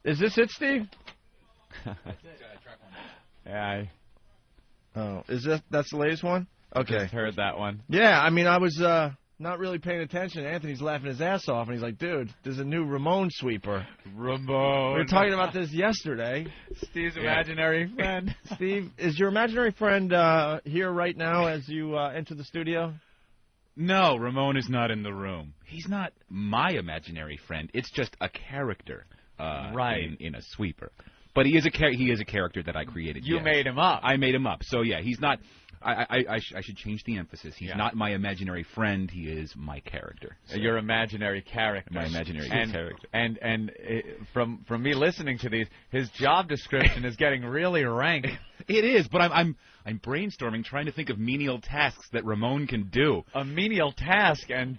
Is this it, Steve? Yeah. Oh, that's the latest one? Okay. Just heard that one. Yeah, I mean, I was not really paying attention. Anthony's laughing his ass off, and he's like, dude, there's a new Ramone sweeper. Ramone. We were talking about this yesterday. Steve's imaginary friend. Steve, is your imaginary friend here right now as you enter the studio? No, Ramon is not in the room. He's not my imaginary friend. It's just a character in a sweeper. But he is a character that I created. You made him up. I made him up. So, yeah, he's not... I should change the emphasis. He's not my imaginary friend. He is my character. So. Your imaginary character. My imaginary character. And from me listening to these, his job description is getting really rank. It is, but I'm brainstorming, trying to think of menial tasks that Ramon can do. A menial task and,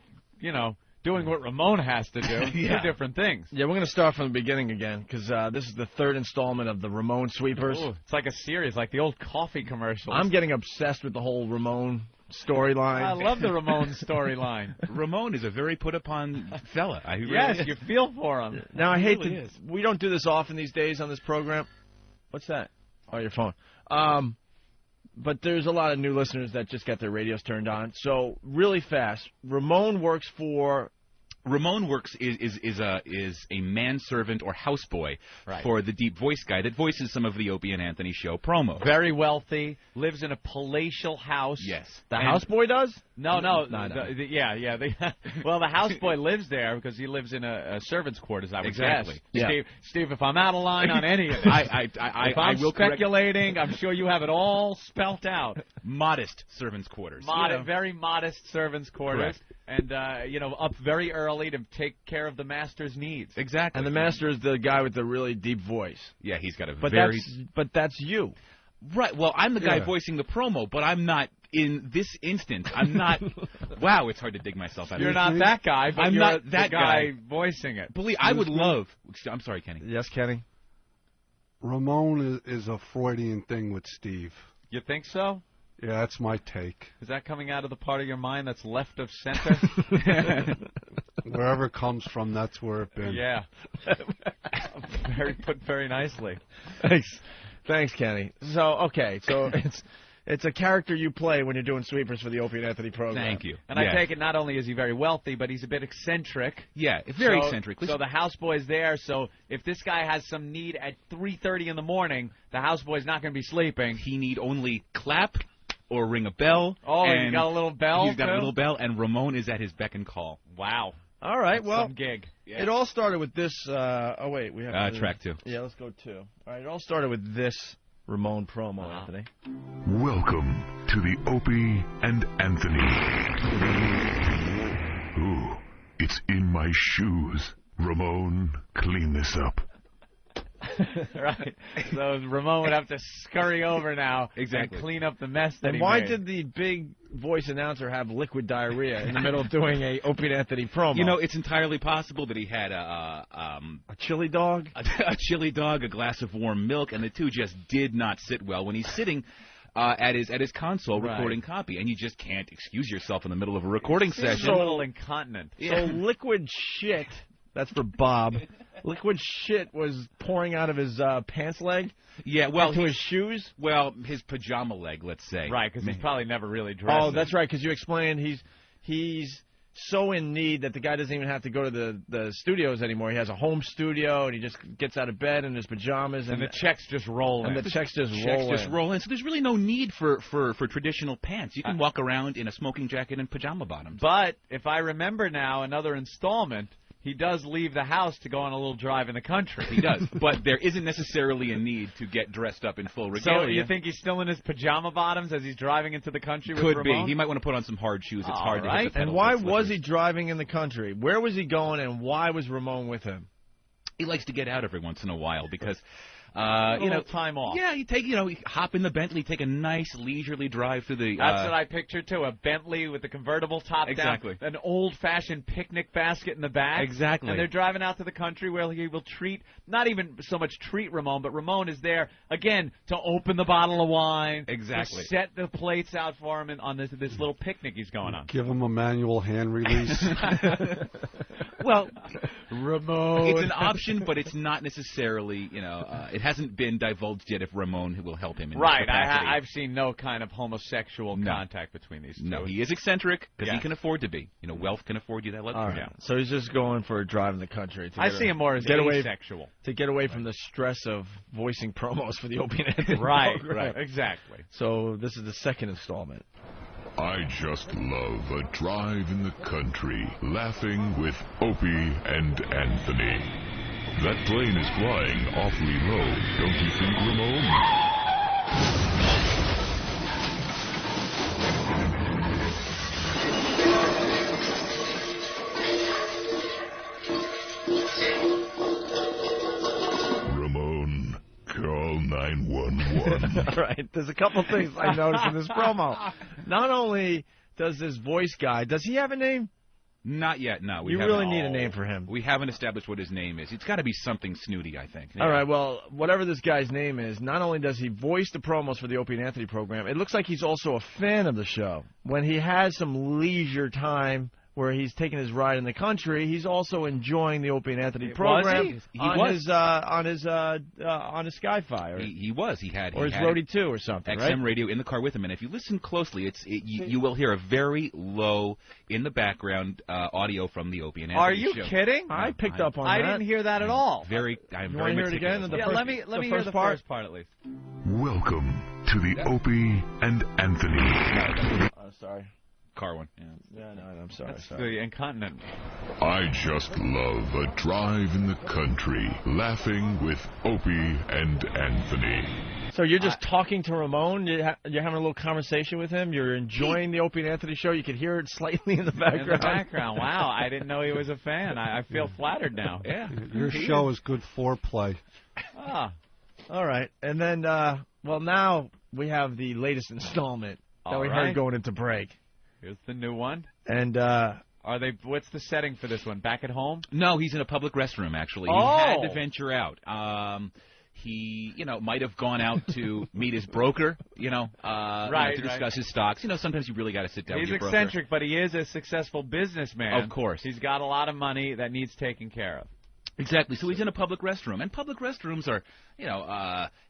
doing what Ramon has to do. Two different things. Yeah, we're going to start from the beginning again, because this is the third installment of the Ramone Sweepers. Ooh, it's like a series, like the old coffee commercials. I'm getting obsessed with the whole Ramone storyline. I love the Ramone storyline. Ramon is a very put-upon fella. Yes, you feel for him. Now, I hate to... We don't do this often these days on this program. What's that? Oh, your phone. But there's a lot of new listeners that just got their radios turned on. So, really fast, Ramone works is a manservant or houseboy for the deep voice guy that voices some of the Opie and Anthony show promos. Very wealthy, lives in a palatial house. Yes. The houseboy does? No. Well, the houseboy lives there because he lives in a servant's quarters, I would guess. Yeah. Steve, if I'm out of line on any of this, if I'm speculating, I'm sure you have it all spelt out. Modest servants' quarters. Very modest servants' quarters. Correct. And, up very early to take care of the master's needs. Exactly. And the master is the guy with the really deep voice. Yeah, he's got a But that's you. Right. Well, I'm the guy voicing the promo, but I'm not in this instance. I'm not. Wow, it's hard to dig myself out. You're not that guy, but I'm you're not that guy voicing it. Believe I would love. I'm sorry, Kenny. Yes, Kenny. Ramon is a Freudian thing with Steve. You think so? Yeah, that's my take. Is that coming out of the part of your mind that's left of center? Wherever it comes from, that's where it's been. Yeah. Put very nicely. Thanks, Kenny. So it's a character you play when you're doing sweepers for the Opie and Anthony program. Thank you. And I take it not only is he very wealthy, but he's a bit eccentric. Yeah, very eccentric. So the houseboy's there. So if this guy has some need at 3:30 in the morning, the houseboy's not going to be sleeping. He need only clap or ring a bell. Oh, and he got a little bell? He's got a little bell, and Ramon is at his beck and call. Wow. All right, That's well, some gig. It all started with this. We have track 2. Yeah, let's go 2. All right, it all started with this Ramone promo, Anthony. Welcome to the Opie and Anthony. Ooh, it's in my shoes. Ramon, clean this up. Right. So Ramon would have to scurry over now and clean up the mess that he made. And why did the big voice announcer have liquid diarrhea in the middle of doing a Opie and Anthony promo? You know, it's entirely possible that he had a chili dog, a chili dog, a glass of warm milk, and the two just did not sit well when he's sitting at his console recording copy, and you just can't excuse yourself in the middle of a recording session. So a little incontinent. So liquid shit. That's for Bob. Liquid shit was pouring out of his pants leg. Yeah, well, to his shoes. Well, his pajama leg, let's say. Right, because he's probably never really dressed. Oh, that's right. Because you explained he's so in need that the guy doesn't even have to go to the studios anymore. He has a home studio, and he just gets out of bed in his pajamas, and the checks just roll in. And the checks just roll in. So there's really no need for traditional pants. You can walk around in a smoking jacket and pajama bottoms. But if I remember now, another installment. He does leave the house to go on a little drive in the country. He does, but there isn't necessarily a need to get dressed up in full regalia. So you think he's still in his pajama bottoms as he's driving into the country with Could Ramon? be. He might want to put on some hard shoes. It's hard to hit the pedals. And why was he driving in the country? Where was he going, and why was Ramon with him? He likes to get out every once in a while because... time off. Yeah, you hop in the Bentley, take a nice leisurely drive through the... That's what I pictured, too, a Bentley with the convertible top down, an old-fashioned picnic basket in the back. Exactly. And they're driving out to the country where he will not even so much treat Ramon, but Ramon is there, again, to open the bottle of wine. Exactly. To set the plates out for him on this little picnic he's going on. Give him a manual hand release. Well, Ramone. it's an option, but it's not necessarily, it hasn't been divulged yet if Ramon will help him in right. this capacity. I've seen no kind of homosexual contact between these two. No, he is eccentric because he can afford to be. Wealth can afford you that luxury. All right. So he's just going for a drive in the country. I see him more as asexual. To get away from the stress of voicing promos for the Opie and Anthony Right, program. right, exactly. So this is the second installment. I just love a drive in the country, laughing with Opie and Anthony. That plane is flying awfully low, don't you think, Ramon? Ramon, call 911. All right. There's a couple things I noticed in this promo. Not only does this voice guy, does he have a name? Not yet, no. You really need a name for him. We haven't established what his name is. It's got to be something snooty, I think. All right, well, whatever this guy's name is, not only does he voice the promos for the Opie and Anthony program, it looks like he's also a fan of the show. When he has some leisure time where he's taking his ride in the country, he's also enjoying the Opie and Anthony program on his Sky-Fi. He was. He had his Roadie 2 or something, XM radio in the car with him. And if you listen closely, you will hear a very low, in the background, audio from the Opie and Anthony show. Are you kidding? I picked up on that. I didn't hear that at all. I'm very hear it again? Let me hear the first part at least. Welcome to the Opie and Anthony. Sorry. Car one. Yeah, no, I'm sorry. That's the incontinent. I just love a drive in the country, laughing with Opie and Anthony. So you're just talking to Ramon? You're having a little conversation with him? You're enjoying the Opie and Anthony show? You can hear it slightly in the background. In the background. Wow, I didn't know he was a fan. I feel flattered now. Yeah. Your show is good foreplay. Ah. All right. And then, now we have the latest installment that we heard going into break. Here's the new one. And what's the setting for this one? Back at home? No, he's in a public restroom, actually. Oh. He had to venture out. He, might have gone out to meet his broker, to discuss his stocks. Sometimes you really got to sit down with your broker. He's eccentric, but he is a successful businessman. Of course. He's got a lot of money that needs taken care of. Exactly. So he's in a public restroom, and public restrooms are,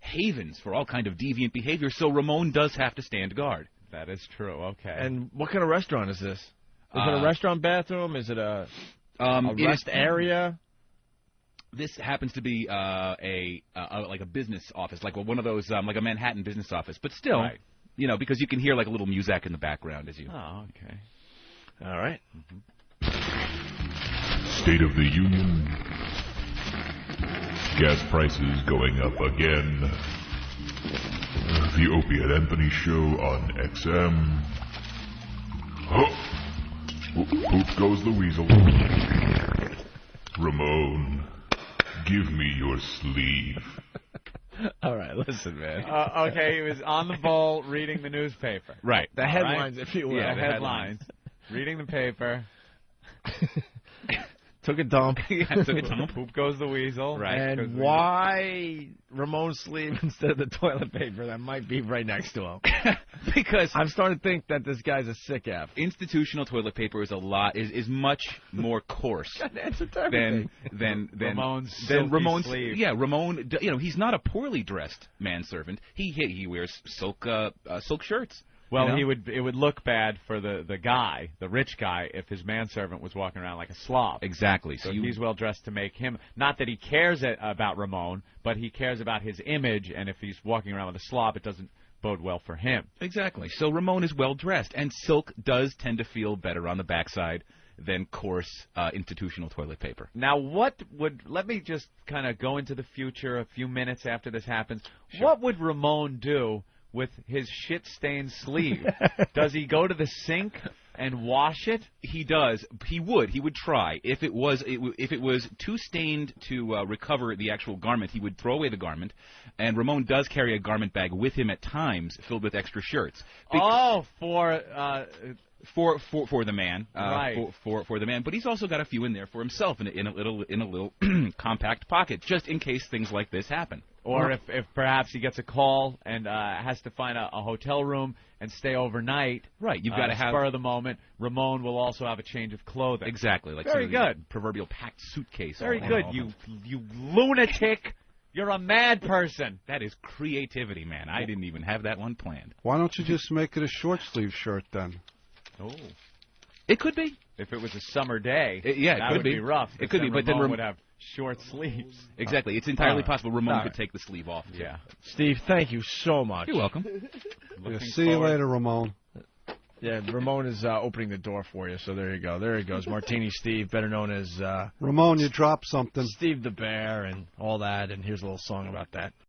havens for all kind of deviant behavior. So Ramon does have to stand guard. That is true. Okay. And what kind of restaurant is this? Is it a restaurant bathroom? Is it a rest area? This happens to be like a business office, like one of those, like a Manhattan business office. But still, because you can hear like a little music in the background as you. Oh, okay. All right. State of the Union. Gas prices going up again. The Opie and Anthony show on XM. Oh, poop goes the weasel. Ramon, give me your sleeve. All right, listen, man. Okay, he was on the bowl reading the newspaper. Right. The headlines, if you will. Yeah, the headlines. Reading the paper. Took a dump. Took a dump. Poop goes the weasel. Right. And why Ramon's sleeve instead of the toilet paper that might be right next to him? Because I'm starting to think that this guy's a sick app. Institutional toilet paper is much more coarse than Ramon's sleeve. Yeah, Ramon. He's not a poorly dressed manservant. He wears silk shirts. Well, it would look bad for the guy, the rich guy, if his manservant was walking around like a slob. Exactly. So he's well dressed to make him. Not that he cares about Ramon, but he cares about his image. And if he's walking around with a slob, it doesn't bode well for him. Exactly. So Ramon is well dressed, and silk does tend to feel better on the backside than coarse institutional toilet paper. Now, let me just kind of go into the future a few minutes after this happens. Sure. What would Ramon do with his shit-stained sleeve? Does he go to the sink and wash it? He does. He would try. If it was too stained to recover the actual garment, he would throw away the garment. And Ramon does carry a garment bag with him at times, filled with extra shirts. For for the man, Right. for the man, but he's also got a few in there for himself in a little compact pocket, just in case things like this happen. Or if perhaps he gets a call and has to find a hotel room and stay overnight. Right, you've got to have spur of the moment. Ramon will also have a change of clothing. Exactly, like Very good. Proverbial packed suitcase. Very good. You lunatic. You're a mad person. That is creativity, man. I didn't even have that one planned. Why don't you just make it a short sleeve shirt then? Oh. It could be. If it was a summer day, It that could would be. be rough. It could be, but then Ramon would have short sleeves. Exactly. It's entirely possible Ramon All could right. take the sleeve off. Too. Yeah. Steve, thank you so much. You're welcome. Yeah, see you later, Ramon. Yeah, Ramon is opening the door for you, so there you go. There he goes. Martini Steve, better known as Ramon, you dropped something. Steve the Bear and all that, and here's a little song about that.